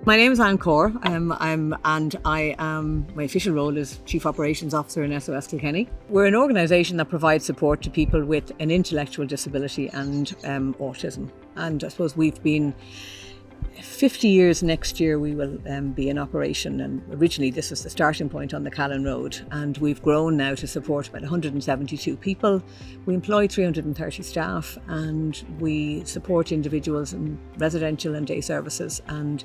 My name is Anne Corr, my official role is Chief Operations Officer in SOS Kilkenny. We're an organisation that provides support to people with an intellectual disability and autism. And I suppose we've been 50 years next year. We will be in operation, and originally this was the starting point on the Callan Road, and we've grown now to support about 172 people. We employ 330 staff, and we support individuals in residential and day services, and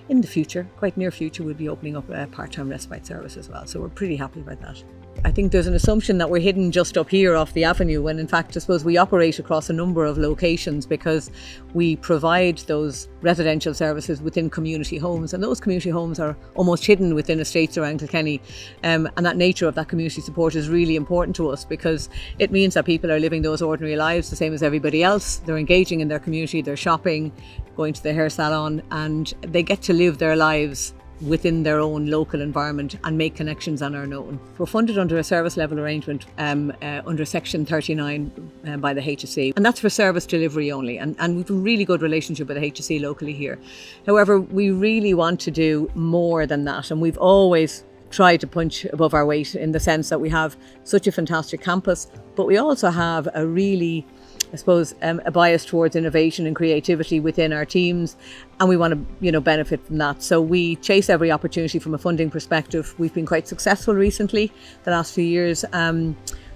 in the future, quite near future, we'll be opening up a part-time respite service as well, so we're pretty happy about that. I think there's an assumption that we're hidden just up here off the avenue, when in fact I suppose we operate across a number of locations because we provide those residential services within community homes, and those community homes are almost hidden within estates around Kilkenny, and that nature of that community support is really important to us because it means that people are living those ordinary lives the same as everybody else. They're engaging in their community, they're shopping, going to the hair salon, and they get to live their lives within their own local environment and make connections on our own. We're funded under a service level arrangement under Section 39 by the HSE, and that's for service delivery only, and we've a really good relationship with the HSE locally here. However, we really want to do more than that, and we've always tried to punch above our weight in the sense that we have such a fantastic campus, but we also have a really, I suppose, a bias towards innovation and creativity within our teams, and we want to, benefit from that. So we chase every opportunity from a funding perspective. We've been quite successful recently, the last few years.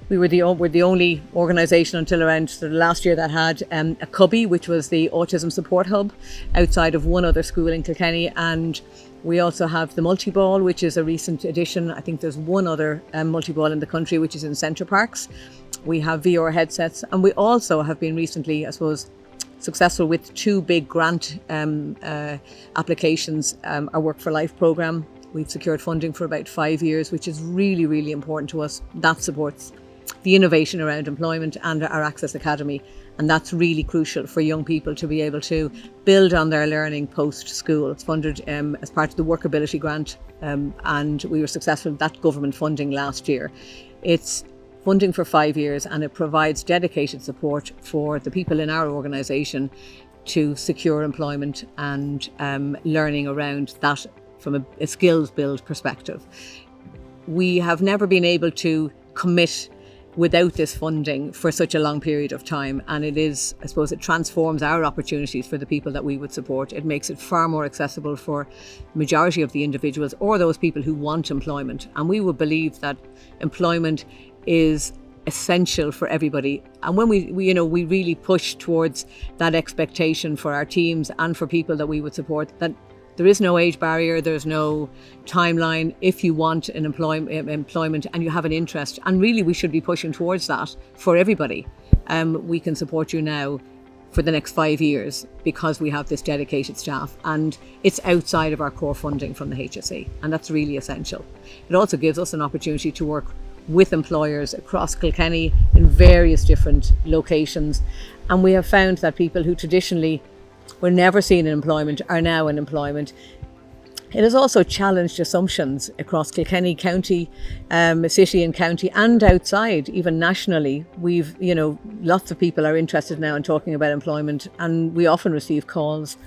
We're the only organisation until around the last year that had a cubby, which was the Autism Support Hub, outside of one other school in Kilkenny, and we also have the multi-ball, which is a recent addition. I think there's one other multi-ball in the country, which is in Centre Parks. We have VR headsets, and we also have been recently, I suppose, successful with two big grant applications. Our Work4Life programme, we've secured funding for about 5 years, which is really, really important to us. That supports the innovation around employment and our Access Academy, and that's really crucial for young people to be able to build on their learning post-school. It's funded as part of the Workability Grant, and we were successful with that government funding last year. It's funding for 5 years, and it provides dedicated support for the people in our organisation to secure employment and learning around that from a skills build perspective. We have never been able to commit without this funding for such a long period of time, and it is, I suppose, it transforms our opportunities for the people that we would support. It makes it far more accessible for the majority of the individuals or those people who want employment, and we would believe that employment is essential for everybody. And when we really push towards that expectation for our teams and for people that we would support, that there is no age barrier, there's no timeline. If you want an employment and you have an interest, and really we should be pushing towards that for everybody, we can support you now for the next 5 years because we have this dedicated staff, and it's outside of our core funding from the HSE, and that's really essential. It also gives us an opportunity to work with employers across Kilkenny in various different locations, and we have found that people who traditionally were never seen in employment are now in employment. It has also challenged assumptions across Kilkenny County, city and county, and outside, even nationally. We've, lots of people are interested now in talking about employment, and we often receive calls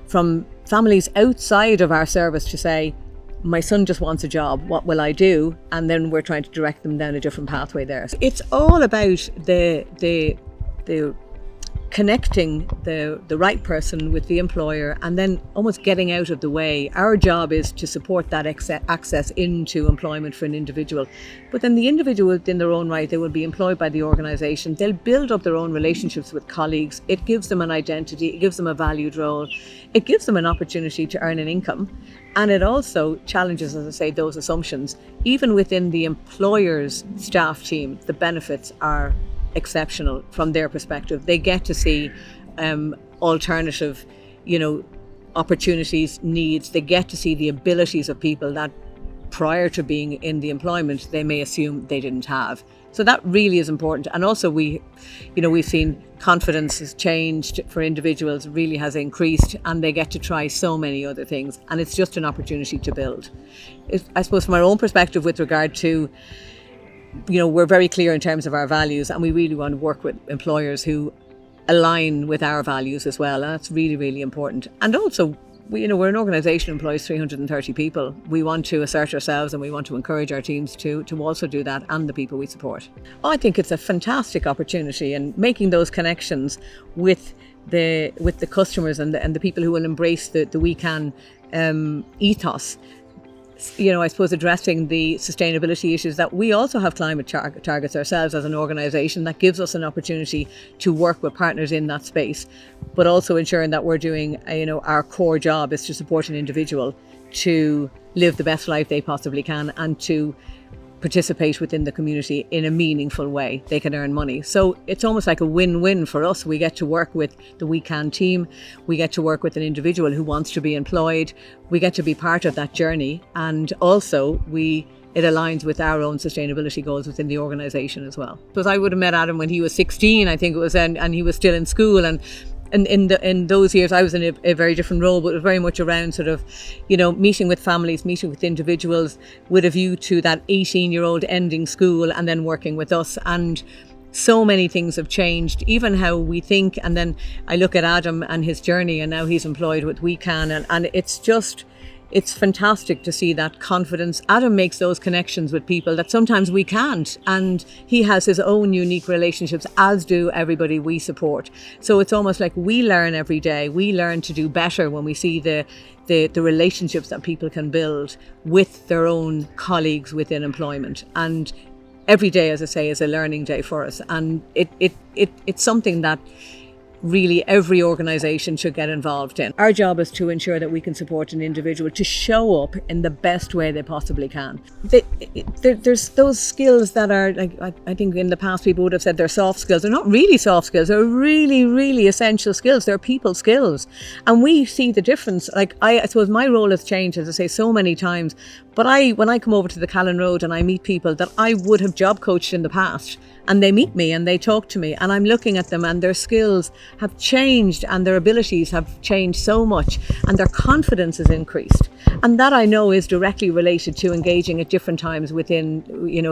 from families outside of our service to say, my son just wants a job, what will I do? And then we're trying to direct them down a different pathway there. It's all about the connecting the right person with the employer, and then almost getting out of the way. Our job is to support that access into employment for an individual. But then the individual, in their own right, they will be employed by the organisation. They'll build up their own relationships with colleagues. It gives them an identity. It gives them a valued role. It gives them an opportunity to earn an income. And it also challenges, as I say, those assumptions. Even within the employer's staff team, the benefits are exceptional from their perspective. They get to see alternative, opportunities, needs. They get to see the abilities of people that prior to being in the employment they may assume they didn't have. So that really is important. And also we've seen confidence has changed for individuals, really has increased, and they get to try so many other things, and it's just an opportunity to build. I suppose from our own perspective with regard to, we're very clear in terms of our values, and we really want to work with employers who align with our values as well, and that's really, really important. And also we're an organisation that employs 330 people. We want to assert ourselves and we want to encourage our teams to also do that, and the people we support. I think it's a fantastic opportunity, and making those connections with the customers and the people who will embrace the WeCan ethos. I suppose addressing the sustainability issues, that we also have climate targets ourselves as an organisation. That gives us an opportunity to work with partners in that space, but also ensuring that we're doing, our core job is to support an individual to live the best life they possibly can and to participate within the community in a meaningful way. They can earn money. So it's almost like a win-win for us. We get to work with the WeCan team. We get to work with an individual who wants to be employed. We get to be part of that journey. And also it aligns with our own sustainability goals within the organisation as well. Because I would have met Adam when he was 16, I think it was, and he was still in school. And in those years, I was in a very different role, but it was very much around sort of, meeting with families, meeting with individuals with a view to that 18-year-old ending school and then working with us. And so many things have changed, even how we think. And then I look at Adam and his journey, and now he's employed with WeCan, and it's fantastic to see that confidence. Adam makes those connections with people that sometimes we can't, and he has his own unique relationships, as do everybody we support. So it's almost like we learn every day. We learn to do better when we see the relationships that people can build with their own colleagues within employment. And every day, as I say, is a learning day for us, and it's something that really every organisation should get involved in. Our job is to ensure that we can support an individual to show up in the best way they possibly can. There's those skills that are, like, I think in the past people would have said they're soft skills. They're not really soft skills. They're really, really essential skills. They're people skills. And we see the difference. Like, I suppose my role has changed, as I say, so many times. But when I come over to the Callan Road and I meet people that I would have job coached in the past, and they meet me and they talk to me, and I'm looking at them, and their skills have changed and their abilities have changed so much, and their confidence has increased. And that, I know, is directly related to engaging at different times within,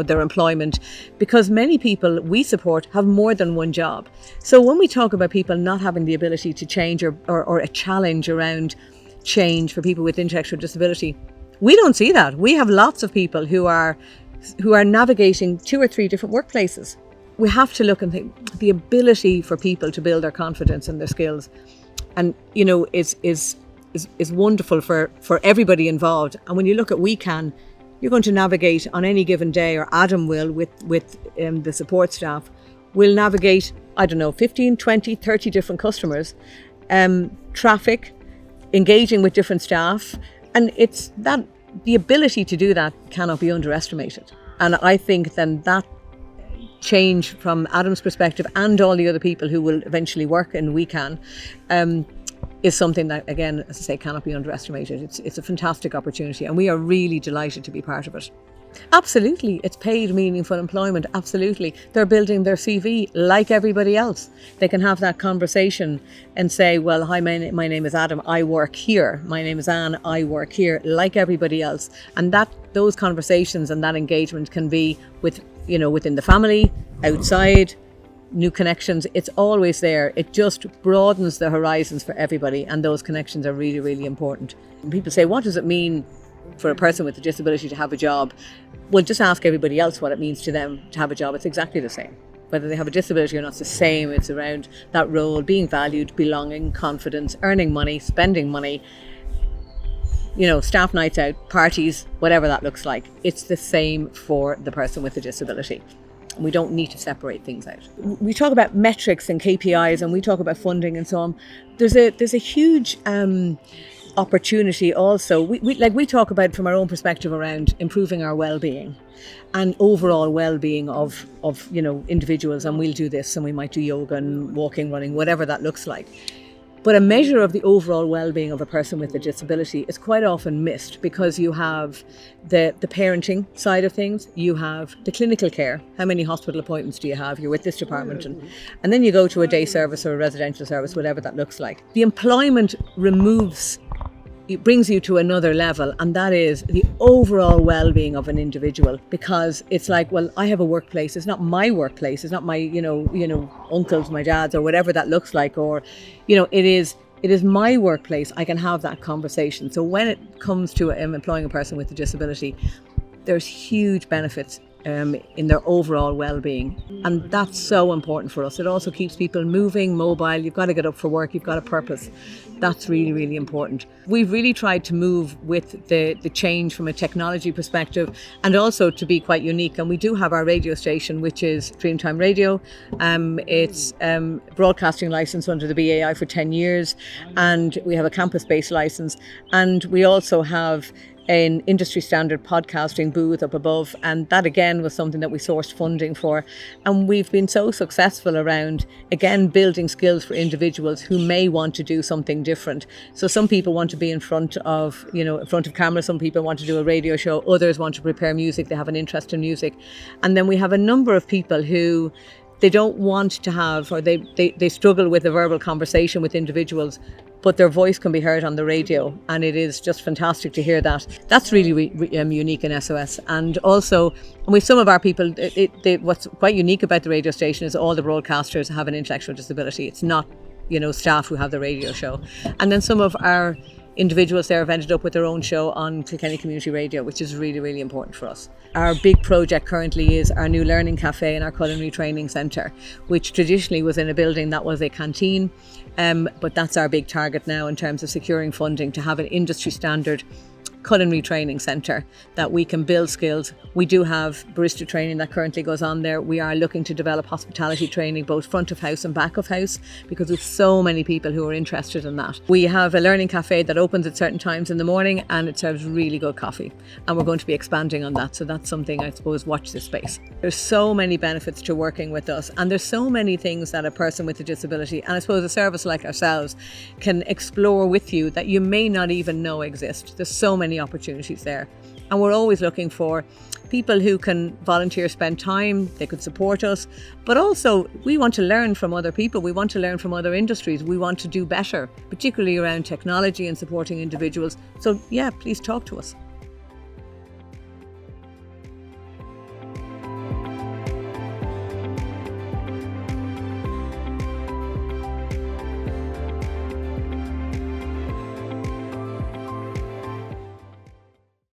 their employment, because many people we support have more than one job. So when we talk about people not having the ability to change or a challenge around change for people with intellectual disability, we don't see that. We have lots of people who are navigating 2 or 3 different workplaces. We have to look and think the ability for people to build their confidence and their skills, and is wonderful for everybody involved. And when you look at WeCan, you're going to navigate on any given day, or Adam will with the support staff, will navigate, 15, 20, 30 different customers, traffic, engaging with different staff, and it's that. The ability to do that cannot be underestimated. And I think then that change from Adam's perspective, and all the other people who will eventually work in WeCan, is something that, again, as I say, cannot be underestimated. It's a fantastic opportunity, and we are really delighted to be part of it. Absolutely, it's paid, meaningful employment. Absolutely, they're building their CV like everybody else. They can have that conversation and say, well, hi, my name is Adam, I work here. My name is Anne, I work here, like everybody else. And those conversations and that engagement can be within the family, outside, new connections. It's always there. It just broadens the horizons for everybody, and those connections are really, really important. And people say, what does it mean for a person with a disability to have a job? Well, just ask everybody else what it means to them to have a job. It's exactly the same. Whether they have a disability or not, it's the same. It's around that role, being valued, belonging, confidence, earning money, spending money, staff nights out, parties, whatever that looks like. It's the same for the person with a disability. We don't need to separate things out. We talk about metrics and KPIs, and we talk about funding and so on. There's a huge opportunity also. We talk about from our own perspective around improving our well-being and overall well-being of individuals, and we'll do this, and we might do yoga and walking, running, whatever that looks like. But a measure of the overall well-being of a person with a disability is quite often missed, because you have the parenting side of things, you have the clinical care. How many hospital appointments do you have? You're with this department, and then you go to a day service or a residential service, whatever that looks like. The employment it brings you to another level, and that is the overall well-being of an individual, because it's like, well, I have a workplace. It's not my workplace. It's not my, uncle's, my dad's, or whatever that looks like, or, it is it is my workplace, I can have that conversation. So when it comes to employing a person with a disability, there's huge benefits in their overall well-being, and that's so important for us. It also keeps people moving, mobile. You've got to get up for work, you've got a purpose. That's really, really important. We've really tried to move with the change from a technology perspective, and also to be quite unique. And we do have our radio station, which is Dreamtime Radio. It's broadcasting licence under the BAI for 10 years, and we have a campus-based licence, and we also have an industry standard podcasting booth up above, and that again was something that we sourced funding for. And we've been so successful around, again, building skills for individuals who may want to do something different. So some people want to be in front of camera, some people want to do a radio show, others want to prepare music, they have an interest in music. And then we have a number of people who they don't want to have, or they struggle with a verbal conversation with individuals, but their voice can be heard on the radio, and it is just fantastic to hear that. That's really unique in SOS. And also, with some of our people, what's quite unique about the radio station is all the broadcasters have an intellectual disability. It's not, staff who have the radio show. And then some of our individuals there have ended up with their own show on Kilkenny Community Radio, which is really, really important for us. Our big project currently is our new learning cafe and our culinary training centre, which traditionally was in a building that was a canteen, but that's our big target now in terms of securing funding to have an industry standard culinary training centre that we can build skills. We do have barista training that currently goes on there. We are looking to develop hospitality training, both front of house and back of house, because there's so many people who are interested in that. We have a learning cafe that opens at certain times in the morning, and it serves really good coffee, and we're going to be expanding on that. So that's something, I suppose, watch this space. There's so many benefits to working with us, and there's so many things that a person with a disability, and I suppose a service like ourselves, can explore with you that you may not even know exist. There's so many opportunities there, and we're always looking for people who can volunteer, spend time, they could support us, but also we want to learn from other people, we want to learn from other industries, we want to do better, particularly around technology and supporting individuals. So yeah, please talk to us.